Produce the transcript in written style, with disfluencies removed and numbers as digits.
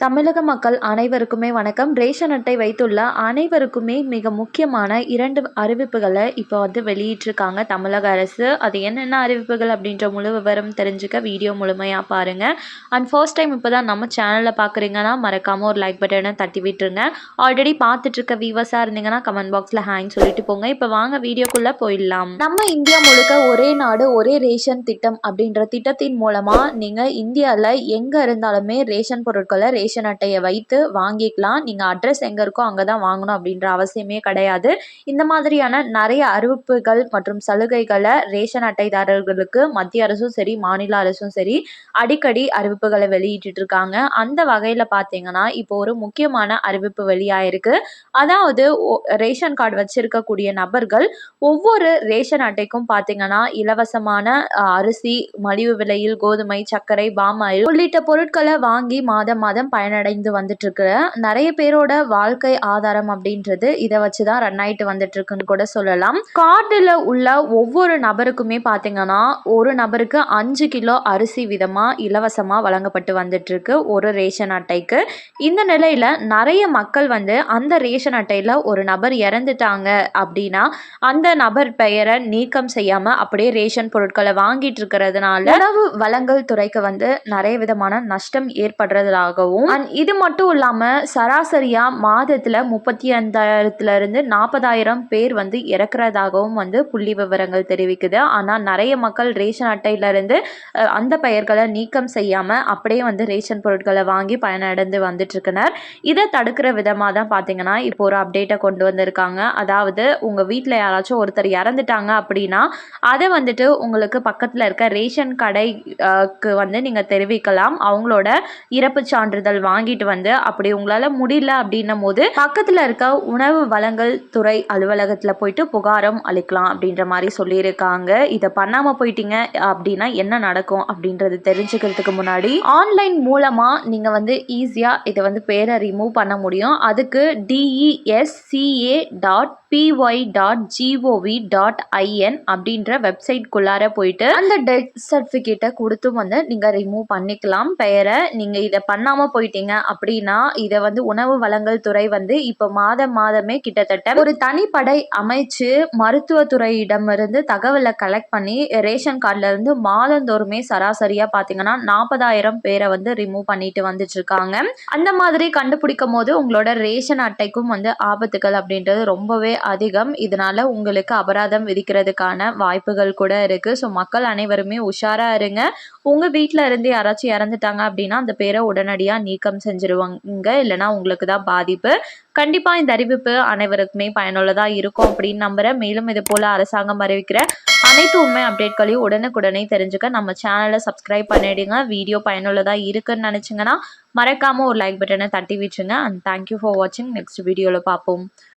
தமிழக மக்கள் அனைவருக்குமே வணக்கம். ரேஷன் அட்டை வைத்துள்ள அனைவருக்குமே மிக முக்கியமான 2 அறிவிப்புகளை இப்போ வெளியிட்டிருக்காங்க தமிழக அரசு. அது என்னென்ன அறிவிப்புகள் அப்படின்ற முழு விவரம் தெரிஞ்சுக்க வீடியோ முழுமையாக பாருங்கள். அண்ட் ஃபர்ஸ்ட் டைம் இப்போ தான் நம்ம சேனலில் பார்க்குறீங்கன்னா மறக்காமல் ஒரு லைக் பட்டனை தட்டி விட்டுருங்க. ஆல்ரெடி பார்த்துட்ருக்க வியூவர்ஸாக இருந்தீங்கன்னா கமெண்ட் பாக்ஸில் ஹேங் சொல்லிட்டு போங்க. இப்போ வாங்க வீடியோக்குள்ளே போயிடலாம். நம்ம இந்தியா முழுக்க ஒரே நாடு ஒரே ரேஷன் திட்டம் அப்படின்ற திட்டத்தின் மூலமாக நீங்கள் இந்தியாவில் எங்கே இருந்தாலுமே ரேஷன் பொருட்களை ரேஷன் அட்டையை வைத்து வாங்கிக்கலாம். நீங்கள் அட்ரஸ் எங்கே இருக்கோ அங்கே தான் வாங்கணும் அப்படின்ற அவசியமே கிடையாது. இந்த மாதிரியான நிறைய அறிவிப்புகள் மற்றும் சலுகைகளை ரேஷன் அட்டைதாரர்களுக்கு மத்திய அரசும் சரி மாநில அரசும் சரி அடிக்கடி அறிவிப்புகளை வெளியிட்டு இருக்காங்க. அந்த வகையில் பார்த்தீங்கன்னா இப்போ ஒரு முக்கியமான அறிவிப்பு வெளியாயிருக்கு. அதாவது ரேஷன் கார்டு வச்சிருக்கக்கூடிய நபர்கள் ஒவ்வொரு ரேஷன் அட்டைக்கும் பார்த்தீங்கன்னா இலவசமான அரிசி, மலிவு விலையில் கோதுமை, சர்க்கரை, பாமாயில் உள்ளிட்ட பொருட்களை வாங்கி மாதம் பயனடைந்து வந்துட்டு இருக்கு. நிறைய பேரோட வாழ்க்கை ஆதாரம் அப்படின்றது இதை வச்சுதான் ரன் ஆயிட்டு வந்துட்டு இருக்குன்னு கூட சொல்லலாம். கார்டுல உள்ள ஒவ்வொரு நபருக்குமே பாத்தீங்கன்னா ஒரு நபருக்கு 5 கிலோ அரிசி விதமா இலவசமா வழங்கப்பட்டு வந்துட்டு இருக்கு ஒரு ரேஷன் அட்டைக்கு. இந்த நிலையில நிறைய மக்கள் அந்த ரேஷன் அட்டையில ஒரு நபர் இறந்துட்டாங்க அப்படின்னா அந்த நபர் பெயரை நீக்கம் செய்யாம அப்படியே ரேஷன் பொருட்களை வாங்கிட்டு இருக்கிறதுனால உணவு வழங்கல் துறைக்கு நிறைய விதமான நஷ்டம் ஏற்படுறதாகவும், இது மட்டும் இல்லாம சராசரியா மாதத்துல 35,000 இருந்து 40,000 பேர் இறக்குறதாகவும் புள்ளி விவரங்கள் தெரிவிக்குது. ஆனா நிறைய மக்கள் ரேஷன் அட்டையில இருந்து அந்த பெயர்களை நீக்கம் செய்யாம அப்படியே ரேஷன் பொருட்களை வாங்கி பயனடைந்து வந்துட்டு இருக்கனர். இதை தடுக்கிற விதமா தான் பாத்தீங்கன்னா இப்போ ஒரு அப்டேட்டை கொண்டு வந்திருக்காங்க. அதாவது உங்க வீட்டுல யாராச்சும் ஒருத்தர் இறந்துட்டாங்க அப்படின்னா அதை உங்களுக்கு பக்கத்துல இருக்க ரேஷன் கடைக்கு நீங்க தெரிவிக்கலாம். அவங்களோட இறப்பு சான்றிதழ் வாங்கிட்டு அப்படி உங்களால முடியல அப்படின்னும் போது பக்கத்துல இருக்க உணவு வழங்கல் துறை அலுவலகத்துல போயிட்டு புகாரம் அளிக்கலாம் அப்படின்ற மாதிரி சொல்லியிருக்காங்க. இதை பண்ணாம போயிட்டீங்க அப்படின்னா என்ன நடக்கும் அப்படின்றது தெரிஞ்சுக்கிறதுக்கு முன்னாடி ஆன்லைன் மூலமா நீங்க ஈஸியா இதை பேரை ரிமூவ் பண்ண முடியும். அதுக்கு desca.py.gov.in அப்படின்ற வெப்சைட்குள்ளார போயிட்டு அந்த டெத் சர்டிஃபிகேட்டை கொடுத்து நீங்க ரிமூவ் பண்ணிக்கலாம் பெயரை. நீங்க இதை பண்ணாம போயிட்டீங்க அப்படின்னா இதை உணவு வழங்கல் துறை இப்போ மாதமே கிட்டத்தட்ட ஒரு தனிப்படை அமைச்சு மருத்துவத்துறையிடமிருந்து தகவலை கலெக்ட் பண்ணி ரேஷன் கார்டுல இருந்து மாதந்தோறுமே சராசரியா பாத்தீங்கன்னா 40,000 பேரை ரிமூவ் பண்ணிட்டு வந்துட்டு இருக்காங்க. அந்த மாதிரி கண்டுபிடிக்கும் போது உங்களோட ரேஷன் அட்டைக்கும் ஆபத்துகள் அப்படின்றது ரொம்பவே அதிகம். இதனால உங்களுக்கு அபராதம் விதிக்கிறதுக்கான வாய்ப்புகள் கூட இருக்கு. ஸோ மக்கள் அனைவருமே உஷாரா இருங்க. உங்க வீட்டுல இருந்து யாராச்சும் இறந்துட்டாங்க அப்படின்னா அந்த பேரை உடனடியா நீக்கம் செஞ்சிருவாங்க. இல்லைன்னா உங்களுக்கு தான் பாதிப்பு. கண்டிப்பா இந்த அறிவிப்பு அனைவருக்குமே பயனுள்ளதா இருக்கும் அப்படின்னு நம்புறேன். மேலும் இது போல அரசாங்கம் அறிவிக்கிற அனைத்து உண்மை அப்டேட்களையும் உடனுக்குடனே தெரிஞ்சுக்க நம்ம சேனலை சப்ஸ்கிரைப் பண்ணிடுங்க. வீடியோ பயனுள்ளதா இருக்குன்னு நினைச்சீங்கன்னா மறக்காம ஒரு லைக் பட்டனை தட்டி விட்டுருங்க. அண்ட் தேங்க்யூ ஃபார் வாட்சிங். நெக்ஸ்ட் வீடியோல பார்ப்போம்.